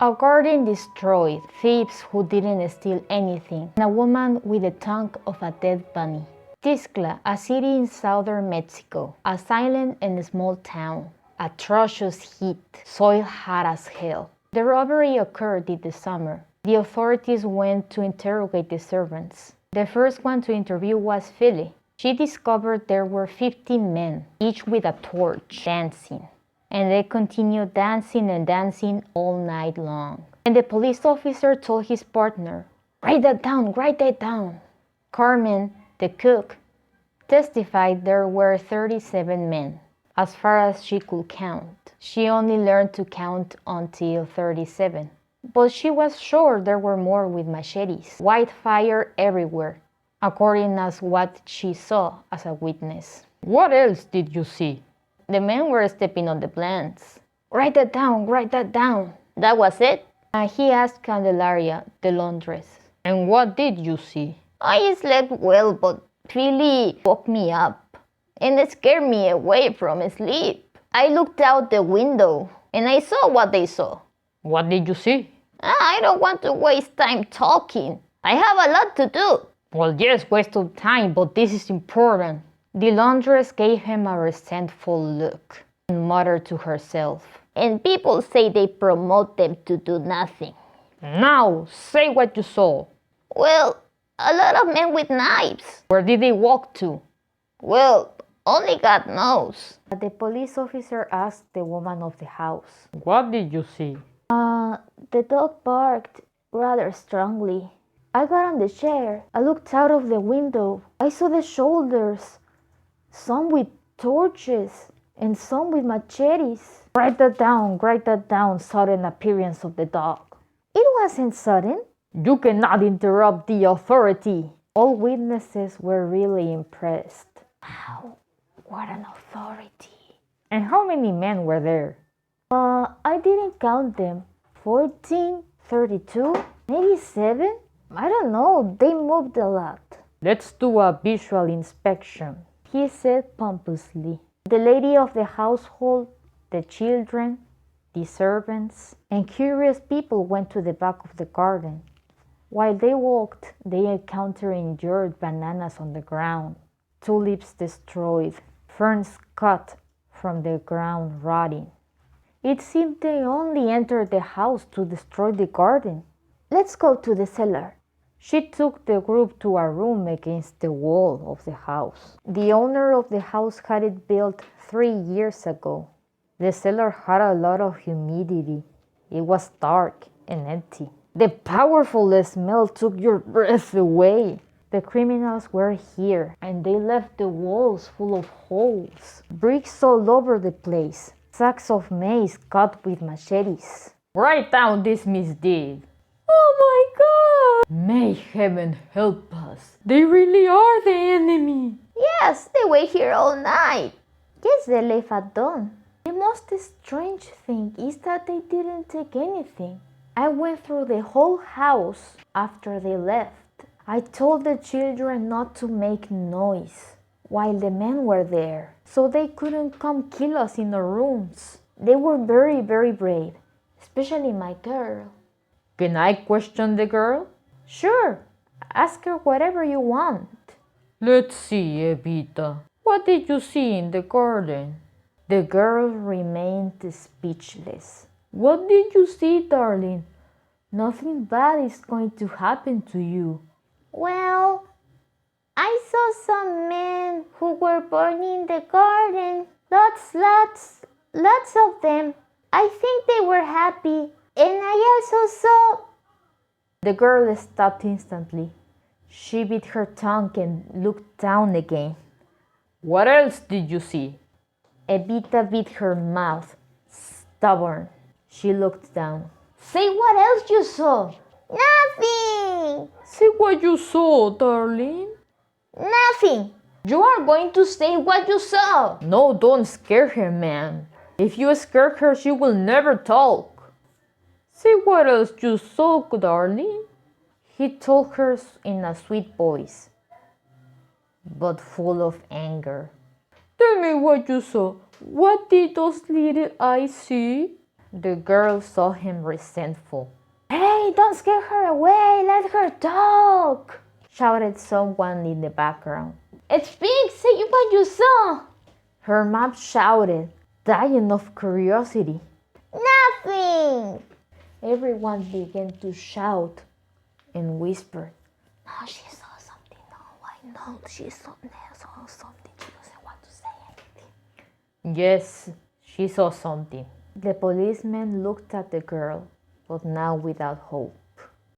A garden destroyed, thieves who didn't steal anything, and a woman with the tongue of a dead bunny. Tixcla, a city in southern Mexico, a silent and small town. Atrocious heat, soil hot as hell. The robbery occurred in the summer. The authorities went to interrogate the servants. The first one to interview was Philly. She discovered there were 15 men, each with a torch, dancing. And they continued dancing and dancing all night long. And the police officer told his partner, "Write that down, write that down." Carmen, the cook, testified there were 37 men, as far as she could count. She only learned to count until 37. But she was sure there were more with machetes, white fire everywhere, according as what she saw as a witness. What else did you see? The men were stepping on the plants. "Write that down, write that down." That was it. He asked Candelaria, the laundress. And what did you see? I slept well, but Philly woke me up and scared me away from sleep. I looked out the window and I saw what they saw. What did you see? I don't want to waste time talking. I have a lot to do. Well, yes, waste of time, but this is important. The laundress gave him a resentful look and muttered to herself. And people say they promote them to do nothing. Now, say what you saw. Well, a lot of men with knives. Where did they walk to? Well, only God knows. The police officer asked the woman of the house. What did you see? The dog barked rather strongly. I got on the chair. I looked out of the window. I saw the shoulders, some with torches and some with machetes. Write that down, sudden appearance of the dog. It wasn't sudden. You cannot interrupt the authority. All witnesses were really impressed. Wow, what an authority. And how many men were there? I didn't count them. 14, 32, maybe 7? I don't know, they moved a lot. Let's do a visual inspection, he said pompously. The lady of the household, the children, the servants, and curious people went to the back of the garden. While they walked, they encountered injured bananas on the ground, tulips destroyed, ferns cut from the ground rotting. It seemed they only entered the house to destroy the garden. Let's go to the cellar. She took the group to a room against the wall of the house. The owner of the house had it built 3 years ago. The cellar had a lot of humidity. It was dark and empty. The powerful smell took your breath away. The criminals were here, and they left the walls full of holes, bricks all over the place, sacks of maize cut with machetes. Write down this misdeed. Oh my God! May heaven help us. They really are the enemy. Yes, they were here all night. Yes, they left at dawn. The most strange thing is that they didn't take anything. I went through the whole house after they left. I told the children not to make noise while the men were there, so they couldn't come kill us in the rooms. They were very, very brave, especially my girl. Can I question the girl? Sure, ask her whatever you want. Let's see, Evita. What did you see in the garden? The girl remained speechless. What did you see, darling? Nothing bad is going to happen to you. Well, I saw some men who were burning the garden. Lots of them. I think they were happy. And I also saw... The girl stopped instantly. She bit her tongue and looked down again. What else did you see? Evita bit her mouth. Stubborn. She looked down. Say what else you saw. Nothing. Say what you saw, darling. Nothing. You are going to say what you saw. No, don't scare her, man. If you scare her, she will never talk. Say what else you saw, darling. He told her in a sweet voice, but full of anger. Tell me what you saw. What did those little eyes see? The girl saw him resentful. Hey, don't scare her away! Let her talk! Shouted someone in the background. Speak, say what you saw! Her mom shouted, dying of curiosity. Nothing! Everyone began to shout and whisper. No, she saw something. No, I know she saw something. She doesn't want to say anything. Yes, she saw something. The policeman looked at the girl, but now without hope.